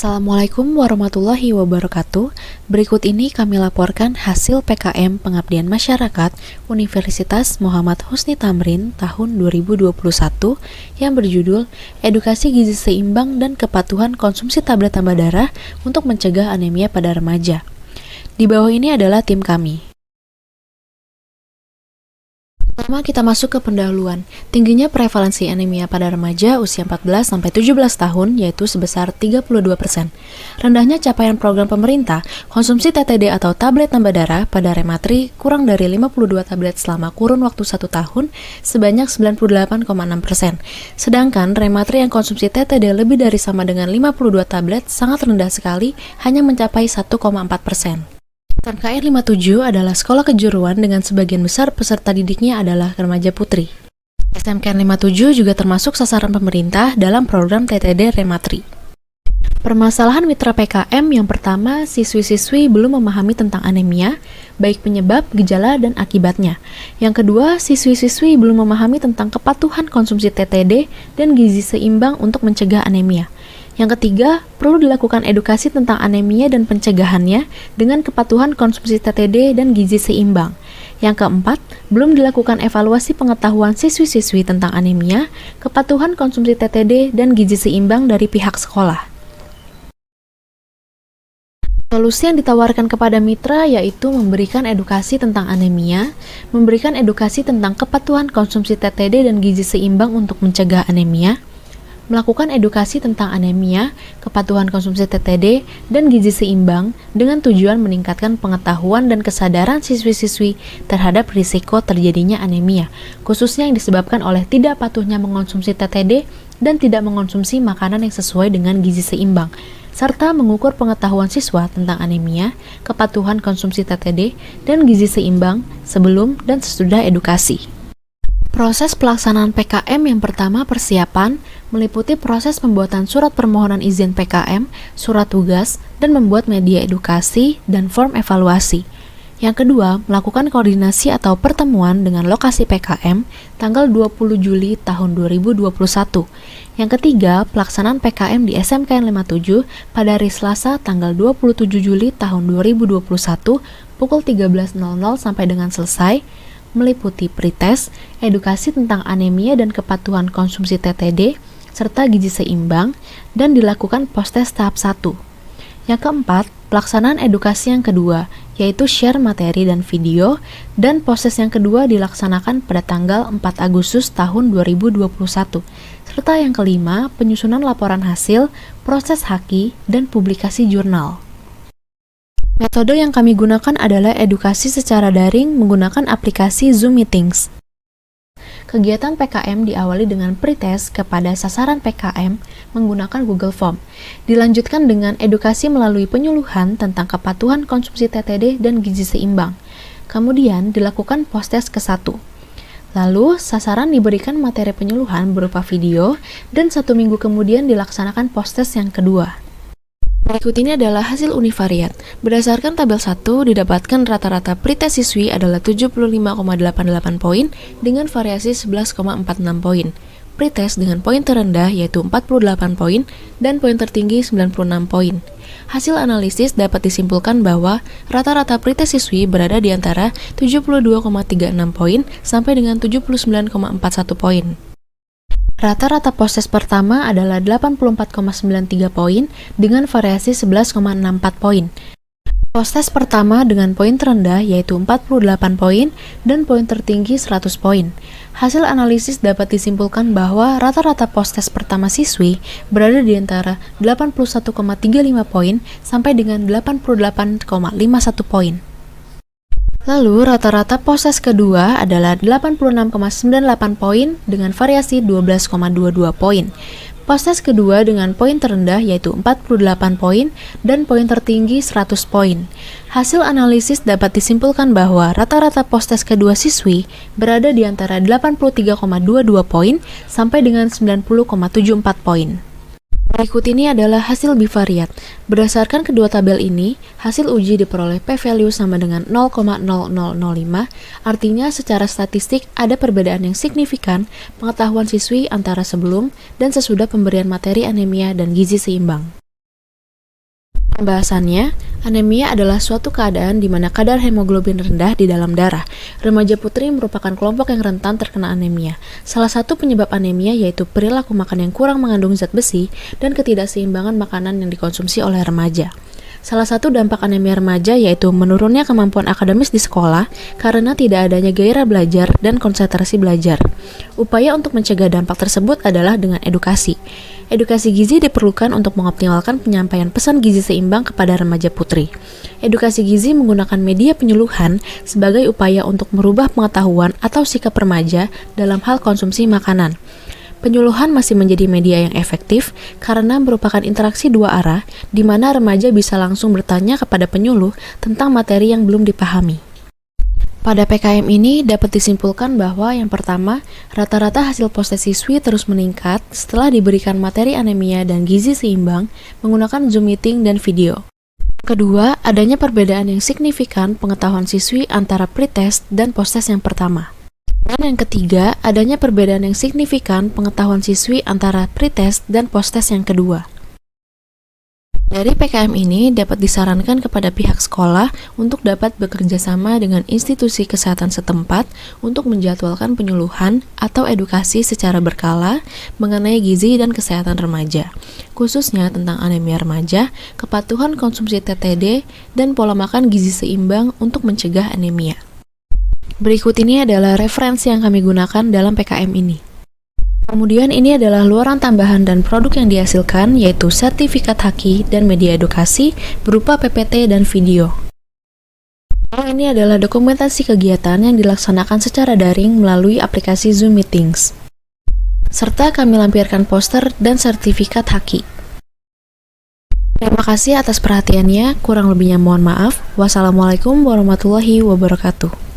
Assalamualaikum warahmatullahi wabarakatuh. Berikut ini kami laporkan hasil PKM Pengabdian Masyarakat Universitas Muhammad Husni Tamrin tahun 2021 yang berjudul Edukasi Gizi Seimbang dan Kepatuhan Konsumsi Tablet Tambah Darah untuk Mencegah Anemia pada Remaja. Di bawah ini adalah tim kami. Pertama, kita masuk ke pendahuluan. Tingginya prevalensi anemia pada remaja usia 14-17 tahun yaitu sebesar 32%. Rendahnya capaian program pemerintah, konsumsi TTD atau tablet tambah darah pada rematri kurang dari 52 tablet selama kurun waktu 1 tahun sebanyak 98,6%. Sedangkan rematri yang konsumsi TTD lebih dari sama dengan 52 tablet sangat rendah sekali, hanya mencapai 1,4%. SMKN 57 adalah sekolah kejuruan dengan sebagian besar peserta didiknya adalah remaja putri. SMKN 57 juga termasuk sasaran pemerintah dalam program TTD Rematri. Permasalahan mitra PKM yang pertama, siswi-siswi belum memahami tentang anemia, baik penyebab, gejala, dan akibatnya. Yang kedua, siswi-siswi belum memahami tentang kepatuhan konsumsi TTD dan gizi seimbang untuk mencegah anemia. Yang ketiga, perlu dilakukan edukasi tentang anemia dan pencegahannya dengan kepatuhan konsumsi TTD dan gizi seimbang. Yang keempat, belum dilakukan evaluasi pengetahuan siswi-siswi tentang anemia, kepatuhan konsumsi TTD dan gizi seimbang dari pihak sekolah. Solusi yang ditawarkan kepada mitra yaitu memberikan edukasi tentang anemia, memberikan edukasi tentang kepatuhan konsumsi TTD dan gizi seimbang untuk mencegah anemia, melakukan edukasi tentang anemia, kepatuhan konsumsi TTD, dan gizi seimbang dengan tujuan meningkatkan pengetahuan dan kesadaran siswi-siswi terhadap risiko terjadinya anemia, khususnya yang disebabkan oleh tidak patuhnya mengonsumsi TTD dan tidak mengonsumsi makanan yang sesuai dengan gizi seimbang, serta mengukur pengetahuan siswa tentang anemia, kepatuhan konsumsi TTD, dan gizi seimbang sebelum dan sesudah edukasi. Proses pelaksanaan PKM yang pertama persiapan, meliputi proses pembuatan surat permohonan izin PKM, surat tugas, dan membuat media edukasi dan form evaluasi. Yang kedua, melakukan koordinasi atau pertemuan dengan lokasi PKM tanggal 20 Juli tahun 2021. Yang ketiga, pelaksanaan PKM di SMKN 57 pada hari Selasa tanggal 27 Juli tahun 2021 pukul 13.00 sampai dengan selesai, meliputi pretest, edukasi tentang anemia dan kepatuhan konsumsi TTD, serta gizi seimbang, dan dilakukan post-test tahap 1. Yang keempat, pelaksanaan edukasi yang kedua, yaitu share materi dan video, dan post-test yang kedua dilaksanakan pada tanggal 4 Agustus tahun 2021. Serta yang kelima, penyusunan laporan hasil, proses haki, dan publikasi jurnal. Metode yang kami gunakan adalah edukasi secara daring menggunakan aplikasi Zoom Meetings. Kegiatan PKM diawali dengan pretest kepada sasaran PKM menggunakan Google Form. Dilanjutkan dengan edukasi melalui penyuluhan tentang kepatuhan konsumsi TTD dan gizi seimbang. Kemudian dilakukan post-test ke-1. Lalu, sasaran diberikan materi penyuluhan berupa video dan 1 minggu kemudian dilaksanakan post-test yang kedua. Berikut ini adalah hasil univariat. Berdasarkan tabel 1, didapatkan rata-rata pretest siswi adalah 75,88 poin dengan variasi 11,46 poin. Pretest dengan poin terendah yaitu 48 poin dan poin tertinggi 96 poin. Hasil analisis dapat disimpulkan bahwa rata-rata pretest siswi berada di antara 72,36 poin sampai dengan 79,41 poin. Rata-rata post-test pertama adalah 84,93 poin dengan variasi 11,64 poin. Post-test pertama dengan poin terendah yaitu 48 poin dan poin tertinggi 100 poin. Hasil analisis dapat disimpulkan bahwa rata-rata post-test pertama siswi berada di antara 81,35 poin sampai dengan 88,51 poin. Lalu, rata-rata post-test kedua adalah 86,98 poin dengan variasi 12,22 poin. Post-test kedua dengan poin terendah yaitu 48 poin dan poin tertinggi 100 poin. Hasil analisis dapat disimpulkan bahwa rata-rata post-test kedua siswi berada di antara 83,22 poin sampai dengan 90,74 poin. Berikut ini adalah hasil bivariat. Berdasarkan kedua tabel ini, hasil uji diperoleh p-value sama dengan 0,0005, artinya secara statistik ada perbedaan yang signifikan pengetahuan siswi antara sebelum dan sesudah pemberian materi anemia dan gizi seimbang. Pembahasannya, anemia adalah suatu keadaan di mana kadar hemoglobin rendah di dalam darah. Remaja putri merupakan kelompok yang rentan terkena anemia. Salah satu penyebab anemia yaitu perilaku makan yang kurang mengandung zat besi dan ketidakseimbangan makanan yang dikonsumsi oleh remaja. Salah satu dampak anemia remaja yaitu menurunnya kemampuan akademis di sekolah karena tidak adanya gairah belajar dan konsentrasi belajar. Upaya untuk mencegah dampak tersebut adalah dengan edukasi. Edukasi gizi diperlukan untuk mengoptimalkan penyampaian pesan gizi seimbang kepada remaja putri. Edukasi gizi menggunakan media penyuluhan sebagai upaya untuk merubah pengetahuan atau sikap remaja dalam hal konsumsi makanan. Penyuluhan masih menjadi media yang efektif karena merupakan interaksi dua arah di mana remaja bisa langsung bertanya kepada penyuluh tentang materi yang belum dipahami. Pada PKM ini dapat disimpulkan bahwa yang pertama, rata-rata hasil POS siswi terus meningkat setelah diberikan materi anemia dan gizi seimbang menggunakan Zoom meeting dan video. Kedua, adanya perbedaan yang signifikan pengetahuan siswi antara pretest dan post-test yang pertama. Dan yang ketiga, adanya perbedaan yang signifikan pengetahuan siswi antara pretest dan post-test yang kedua. Dari PKM ini dapat disarankan kepada pihak sekolah untuk dapat bekerja sama dengan institusi kesehatan setempat untuk menjadwalkan penyuluhan atau edukasi secara berkala mengenai gizi dan kesehatan remaja, khususnya tentang anemia remaja, kepatuhan konsumsi TTD, dan pola makan gizi seimbang untuk mencegah anemia. Berikut ini adalah referensi yang kami gunakan dalam PKM ini. Kemudian ini adalah luaran tambahan dan produk yang dihasilkan, yaitu sertifikat Haki dan media edukasi berupa PPT dan video. Ini adalah dokumentasi kegiatan yang dilaksanakan secara daring melalui aplikasi Zoom Meetings. Serta kami lampirkan poster dan sertifikat Haki. Terima kasih atas perhatiannya, kurang lebihnya mohon maaf. Wassalamualaikum warahmatullahi wabarakatuh.